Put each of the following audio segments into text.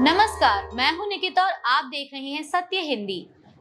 नमस्कार, मैं हूं निकिता और आप देख रहे हैं सत्य हिंदी।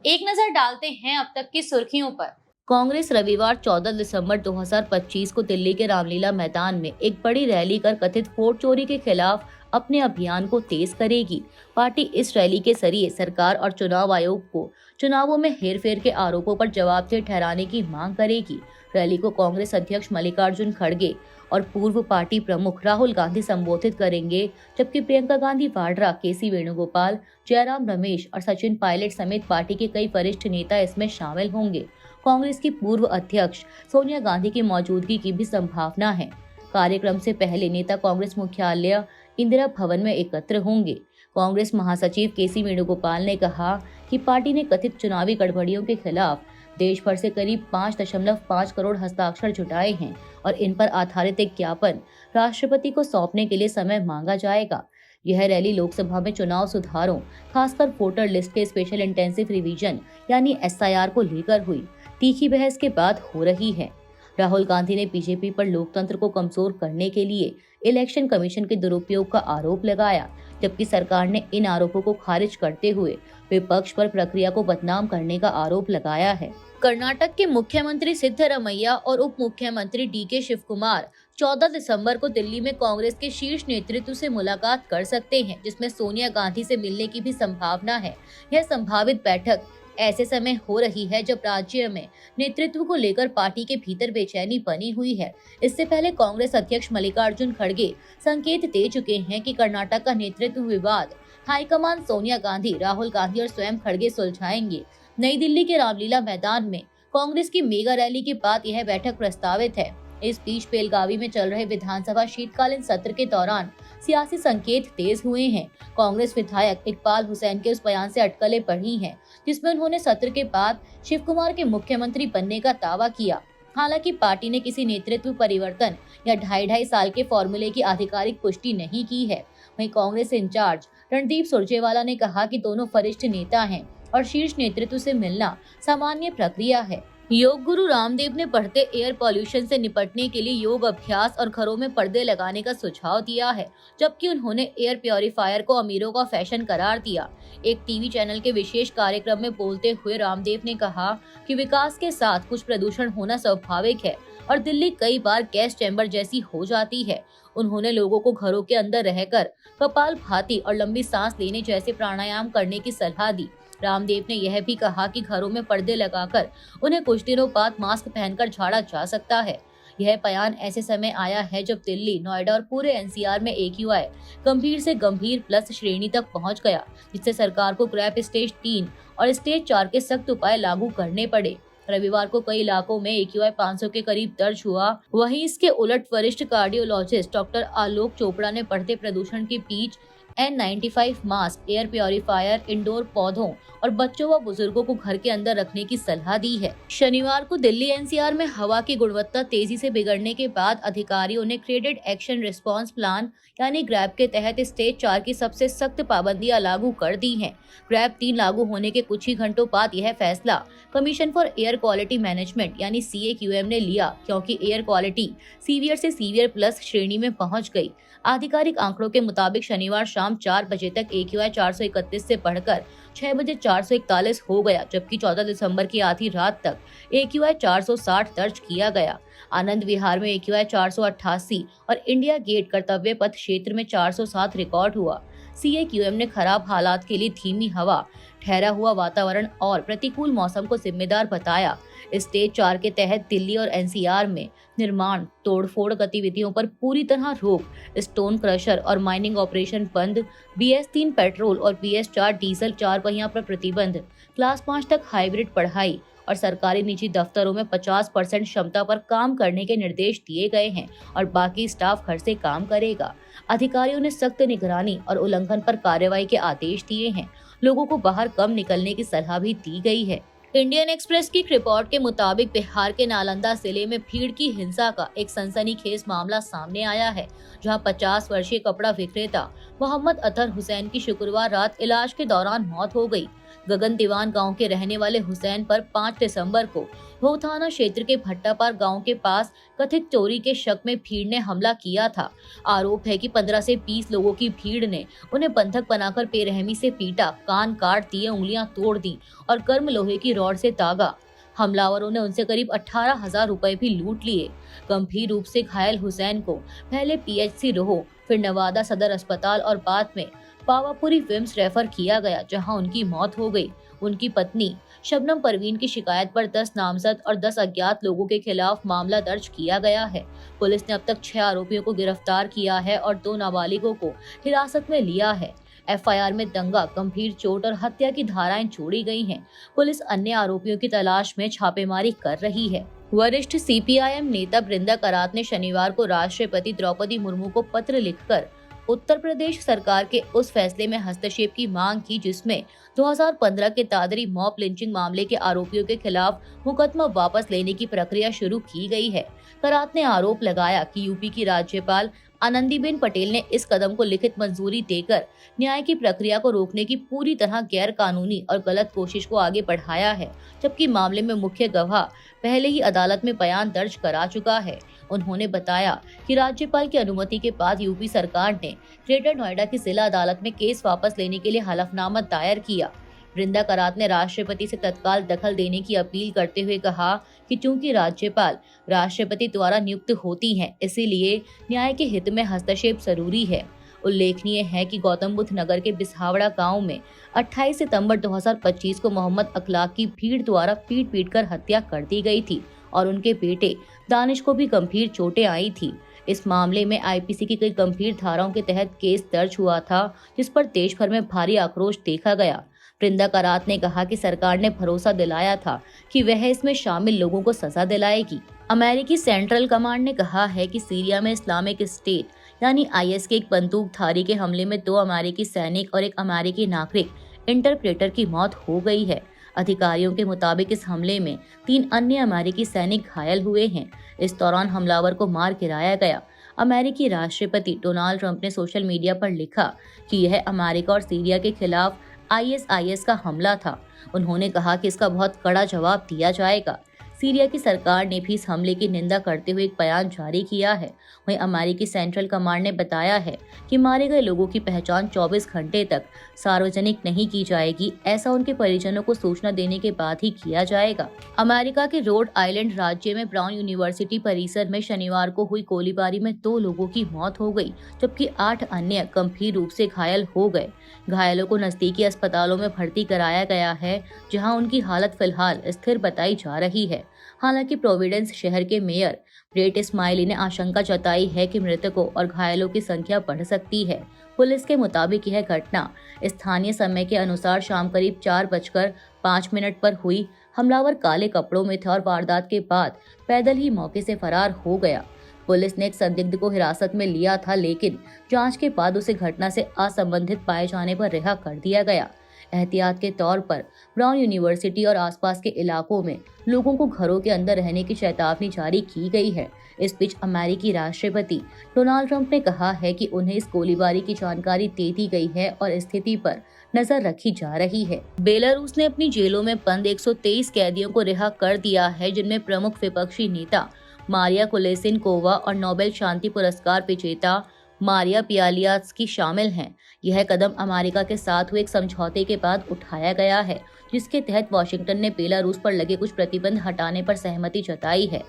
एक नजर डालते हैं अब तक की सुर्खियों पर। कांग्रेस रविवार 14 दिसंबर 2025 को दिल्ली के रामलीला मैदान में एक बड़ी रैली कर कथित वोट चोरी के खिलाफ अपने अभियान को तेज करेगी। पार्टी इस रैली के जरिए सरकार और चुनाव आयोग को चुनावों में हेरफेर के आरोपों पर जवाबदेह ठहराने की मांग करेगी। रैली को कांग्रेस अध्यक्ष मल्लिकार्जुन खड़गे और पूर्व पार्टी प्रमुख राहुल गांधी संबोधित करेंगे, जबकि प्रियंका गांधी वाड्रा, केसी वेणुगोपाल, जयराम रमेश और सचिन पायलट समेत पार्टी के कई वरिष्ठ नेता इसमें शामिल होंगे। कांग्रेस की पूर्व अध्यक्ष सोनिया गांधी की मौजूदगी की भी संभावना है। कार्यक्रम से पहले नेता कांग्रेस मुख्यालय इंदिरा भवन में एकत्र होंगे। कांग्रेस महासचिव केसी वेणुगोपाल ने कहा कि पार्टी ने कथित चुनावी गड़बड़ियों के खिलाफ देश भर से करीब 5.5 करोड़ हस्ताक्षर जुटाए हैं और इन पर आधारित एक ज्ञापन राष्ट्रपति को सौंपने के लिए समय मांगा जाएगा। यह रैली लोकसभा में चुनाव सुधारों, खासकर वोटर लिस्ट के स्पेशल इंटेंसिव रिवीजन यानी SIR को लेकर हुई तीखी बहस के बाद हो रही है। राहुल गांधी ने बीजेपी पर लोकतंत्र को कमजोर करने के लिए इलेक्शन कमीशन के दुरुपयोग का आरोप लगाया, जबकि सरकार ने इन आरोपों को खारिज करते हुए विपक्ष पर प्रक्रिया को बदनाम करने का आरोप लगाया है। कर्नाटक के मुख्यमंत्री सिद्धरमैया और उप मुख्यमंत्री DK शिवकुमार 14 दिसंबर को दिल्ली में कांग्रेस के शीर्ष नेतृत्व से मुलाकात कर सकते हैं, जिसमें सोनिया गांधी से मिलने की भी संभावना है। यह संभावित बैठक ऐसे समय हो रही है जब राज्य में नेतृत्व को लेकर पार्टी के भीतर बेचैनी बनी हुई है। इससे पहले कांग्रेस अध्यक्ष मल्लिकार्जुन खड़गे संकेत दे चुके हैं कि कर्नाटक का नेतृत्व विवाद हाईकमान सोनिया गांधी, राहुल गांधी और स्वयं खड़गे सुलझाएंगे। नई दिल्ली के रामलीला मैदान में कांग्रेस की मेगा रैली के बाद यह बैठक प्रस्तावित है। इस बीच बेलगावी में चल रहे विधानसभा शीतकालीन सत्र के दौरान सियासी संकेत तेज हुए हैं। कांग्रेस विधायक इकबाल हुसैन के उस बयान से अटकलें बढ़ी हैं, जिसमें उन्होंने सत्र के बाद शिवकुमार के मुख्यमंत्री बनने का दावा किया। हालांकि पार्टी ने किसी नेतृत्व परिवर्तन या 2.5 साल के फॉर्मूले की आधिकारिक पुष्टि नहीं की है। वहीं कांग्रेस इंचार्ज रणदीप सुरजेवाला ने कहा कि दोनों वरिष्ठ नेता हैं और शीर्ष नेतृत्व से मिलना सामान्य प्रक्रिया है। योग गुरु रामदेव ने बढ़ते एयर पॉल्यूशन से निपटने के लिए योग अभ्यास और घरों में पर्दे लगाने का सुझाव दिया है, जबकि उन्होंने एयर प्योरीफायर को अमीरों का फैशन करार दिया। एक टीवी चैनल के विशेष कार्यक्रम में बोलते हुए रामदेव ने कहा कि विकास के साथ कुछ प्रदूषण होना स्वाभाविक है और दिल्ली कई बार गैस चैम्बर जैसी हो जाती है। उन्होंने लोगों को घरों के अंदर रहकर कपालभाति और लंबी सांस लेने जैसे प्राणायाम करने की सलाह दी। रामदेव ने यह भी कहा कि घरों में पर्दे लगाकर उन्हें कुछ दिनों बाद मास्क पहनकर झाड़ा जा सकता है। यह बयान ऐसे समय आया है जब दिल्ली, नोएडा और पूरे NCR में AQI गंभीर से गंभीर प्लस श्रेणी तक पहुंच गया, जिससे सरकार को ग्रैप स्टेज 3 और स्टेज 4 के सख्त उपाय लागू करने पड़े। रविवार को कई इलाकों में AQI 500 के करीब दर्ज हुआ। वहीं इसके उलट वरिष्ठ कार्डियोलॉजिस्ट डॉक्टर आलोक चोपड़ा ने बढ़ते प्रदूषण के बीच N95 mask, air purifier, indoor पौधों और बच्चों व बुजुर्गों को घर के अंदर रखने की सलाह दी है। शनिवार को दिल्ली NCR में हवा की गुणवत्ता तेजी से बिगड़ने के बाद अधिकारियों ने ग्रेडेड एक्शन रिस्पांस प्लान यानी ग्रैब के तहत स्टेज 4 की सबसे सख्त पाबंदियां लागू कर दी हैं। ग्रैब 3 लागू होने के कुछ ही घंटों बाद यह फैसला commission for air quality management यानी CAQM ने लिया, क्योंकि एयर क्वालिटी सीवियर से सीवियर प्लस श्रेणी में पहुंच गई। आधिकारिक आंकड़ों के मुताबिक शनिवार शाम 4 बजे तक AQI 431 से बढ़कर 6 बजे 441 हो गया, जबकि 14 दिसंबर की आधी रात तक AQI 460 दर्ज किया गया। आनंद विहार में AQI 488 और इंडिया गेट कर्तव्य पथ क्षेत्र में 407 रिकॉर्ड हुआ। CAQM ने खराब हालात के लिए धीमी हवा, ठहरा हुआ वातावरण और प्रतिकूल मौसम को जिम्मेदार बताया। स्टेज 4 के तहत दिल्ली और NCR में निर्माण, तोड़फोड़ गतिविधियों पर पूरी तरह रोक, स्टोन क्रशर और माइनिंग ऑपरेशन बंद, BS3 पेट्रोल और BS4 डीजल 4 पहिया पर प्रतिबंध, क्लास 5 तक हाइब्रिड पढ़ाई और सरकारी निजी दफ्तरों में 50% क्षमता पर काम करने के निर्देश दिए गए हैं और बाकी स्टाफ घर से काम करेगा। अधिकारियों ने सख्त निगरानी और उल्लंघन पर कार्रवाई के आदेश दिए हैं। लोगों को बाहर कम निकलने की सलाह भी दी गई है। इंडियन एक्सप्रेस की रिपोर्ट के मुताबिक बिहार के नालंदा जिले में भीड़ की हिंसा का एक सनसनीखेज मामला सामने आया है, जहां 50 वर्षीय कपड़ा विक्रेता मोहम्मद अतहर हुसैन की शुक्रवार रात इलाज के दौरान मौत हो गई। गगन दीवान गांव के रहने वाले हुसैन पर 5 दिसंबर को भोग थाना क्षेत्र के भट्टापार गांव के पास कथित चोरी के शक में भीड़ ने हमला किया था। आरोप है कि 15 से 20 लोगों की भीड़ ने उन्हें बंधक बनाकर बेरहमी से पीटा, कान काट दिए, उंगलियां तोड़ दी और गर्म लोहे की रॉड से दागा। हमलावरों ने उनसे करीब 18,000 रुपए भी लूट लिए। गंभीर रूप से घायल हुसैन को पहले पीएचसी रोह, फिर नवादा सदर अस्पताल और बाद में पावापुरी विम्स रेफर किया गया, जहां उनकी मौत हो गई। उनकी पत्नी शबनम परवीन की शिकायत पर 10 नामजद और 10 अज्ञात लोगों के खिलाफ मामला दर्ज किया गया है। पुलिस ने अब तक 6 आरोपियों को गिरफ्तार किया है और 2 नाबालिगों को हिरासत में लिया है। एफआईआर में दंगा, गंभीर चोट और हत्या की धाराएं जोड़ी गई हैं। पुलिस अन्य आरोपियों की तलाश में छापेमारी कर रही है। वरिष्ठ सीपीआईएम नेता बृंदा करात ने शनिवार को राष्ट्रपति द्रौपदी मुर्मू को पत्र लिखकर उत्तर प्रदेश सरकार के उस फैसले में हस्तक्षेप की मांग की जिसमें 2015 के दादरी मॉब लिंचिंग मामले के आरोपियों के खिलाफ मुकदमा वापस लेने की प्रक्रिया शुरू की गई है। करात ने आरोप लगाया कि यूपी की राज्यपाल आनंदीबेन पटेल ने इस कदम को लिखित मंजूरी देकर न्याय की प्रक्रिया को रोकने की पूरी तरह गैर कानूनी और गलत कोशिश को आगे बढ़ाया है, जबकि मामले में मुख्य गवाह पहले ही अदालत में बयान दर्ज करा चुका है। उन्होंने बताया कि राज्यपाल की अनुमति के बाद यूपी सरकार ने ग्रेटर नोएडा की जिला अदालत में केस वापस लेने के लिए हलफनामा दायर किया। बृंदा करात ने राष्ट्रपति से तत्काल दखल देने की अपील करते हुए कहा कि चूंकि राज्यपाल राष्ट्रपति द्वारा नियुक्त होती हैं, इसीलिए न्याय के हित में हस्तक्षेप जरूरी है। उल्लेखनीय है कि गौतम बुद्ध नगर के बिसहावड़ा गांव में 28 सितंबर 2025 को मोहम्मद अखलाक की भीड़ द्वारा पीट कर हत्या कर दी गई थी और उनके बेटे दानिश को भी गंभीर चोटें आई थी। इस मामले में आईपीसी की कई गंभीर धाराओं के तहत केस दर्ज हुआ था, जिस पर देश भर में भारी आक्रोश देखा गया। बृंदा करात ने कहा कि सरकार ने भरोसा दिलाया था कि वह इसमें शामिल लोगों को सजा दिलाएगी। अमेरिकी सेंट्रल कमांड ने कहा है कि सीरिया में इस्लामिक स्टेट यानी आईएस के एक बंदूकधारी के हमले में 2 अमेरिकी सैनिक और एक अमेरिकी नागरिक इंटरप्रेटर की मौत हो गई है। अधिकारियों के मुताबिक इस हमले में 3 अन्य अमेरिकी सैनिक घायल हुए हैं। इस दौरान हमलावर को मार गिराया गया। अमेरिकी राष्ट्रपति डोनाल्ड ट्रंप ने सोशल मीडिया पर लिखा कि यह अमेरिका और सीरिया के खिलाफ आईएस का हमला था। उन्होंने कहा कि इसका बहुत कड़ा जवाब दिया जाएगा। सीरिया की सरकार ने भी इस हमले की निंदा करते हुए एक बयान जारी किया है। वहीं अमेरिकी सेंट्रल कमांड ने बताया है कि मारे गए लोगों की पहचान 24 घंटे तक सार्वजनिक नहीं की जाएगी। ऐसा उनके परिजनों को सूचना देने के बाद ही किया जाएगा। अमेरिका के रोड आइलैंड राज्य में ब्राउन यूनिवर्सिटी परिसर में शनिवार को हुई गोलीबारी में 2 लोगों की मौत हो गई, जबकि 8 अन्य गंभीर रूप से घायल हो गए। घायलों को नजदीकी अस्पतालों में भर्ती कराया गया है, जहां उनकी हालत फिलहाल स्थिर बताई जा रही है। हालांकि प्रोविडेंस शहर के मेयर ब्रेट स्माइली ने आशंका जताई है कि मृतकों और घायलों की संख्या बढ़ सकती है। पुलिस के मुताबिक यह घटना स्थानीय समय के अनुसार शाम करीब 4:05 पर हुई। हमलावर काले कपड़ों में थे और वारदात के बाद पैदल ही मौके से फरार हो गया। पुलिस ने एक संदिग्ध को हिरासत में लिया था, लेकिन जांच के बाद उसे घटना से असंबंधित पाए जाने पर रिहा कर दिया गया। एहतियात के तौर पर ब्राउन यूनिवर्सिटी और आसपास के इलाकों में लोगों को घरों के अंदर रहने की चेतावनी जारी की गई है। इस बीच अमेरिकी राष्ट्रपति डोनाल्ड ट्रंप ने कहा है कि उन्हें इस गोलीबारी की जानकारी दे दी गई है और स्थिति पर नजर रखी जा रही है। बेलारूस ने अपनी जेलों में बंद 123 कैदियों को रिहा कर दिया है, जिनमें प्रमुख विपक्षी नेता मारिया कुलेसिनकोवा और नोबेल शांति पुरस्कार विजेता मारिया पियालियात्स्की शामिल हैं। यह कदम अमेरिका के साथ हुए एक समझौते के बाद उठाया गया है, जिसके तहत वाशिंगटन ने बेलारूस पर लगे कुछ प्रतिबंध हटाने पर सहमति जताई है।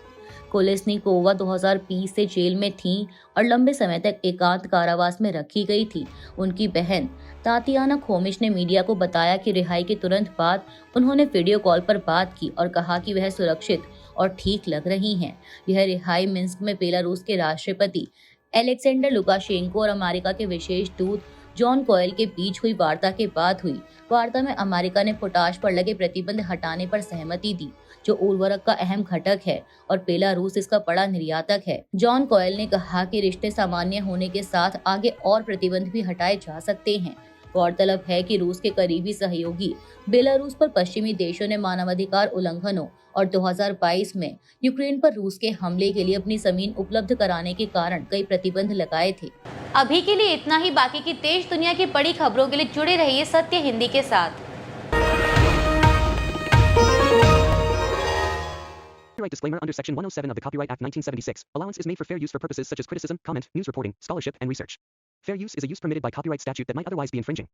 कोलेस्निकोवा 2020 से जेल में थीं और लंबे समय तक एकांत कारावास में रखी गई थी। उनकी बहन तातियाना खोमिश ने मीडिया को बताया कि रिहाई के तुरंत बाद उन्होंने वीडियो कॉल पर बात की और कहा कि वह सुरक्षित और ठीक लग रही हैं। यह रिहाई मिन्स्क में बेलारूस के राष्ट्रपति एलेक्सेंडर लुकाशेंको और अमेरिका के विशेष दूत जॉन कोयल के बीच हुई वार्ता के बाद हुई। वार्ता में अमेरिका ने पोटाश पर लगे प्रतिबंध हटाने पर सहमति दी, जो उर्वरक का अहम घटक है और बेलारूस इसका बड़ा निर्यातक है। जॉन कोयल ने कहा कि रिश्ते सामान्य होने के साथ आगे और प्रतिबंध भी हटाए जा सकते हैं। गौरतलब है कि रूस के करीबी सहयोगी बेलारूस पर पश्चिमी देशों ने मानवाधिकार उल्लंघनों और 2022 में यूक्रेन पर रूस के हमले के लिए अपनी जमीन उपलब्ध कराने के कारण कई प्रतिबंध लगाए थे। अभी के लिए इतना ही। बाकी की देश दुनिया की बड़ी खबरों के लिए जुड़े रहिए सत्य हिंदी के साथ। Copyright disclaimer under Section 107 of the Copyright Act 1976. Allowance is made for fair use for purposes such as criticism, comment, news reporting, scholarship, and research. Fair use is a use permitted by copyright statute that might otherwise be infringing.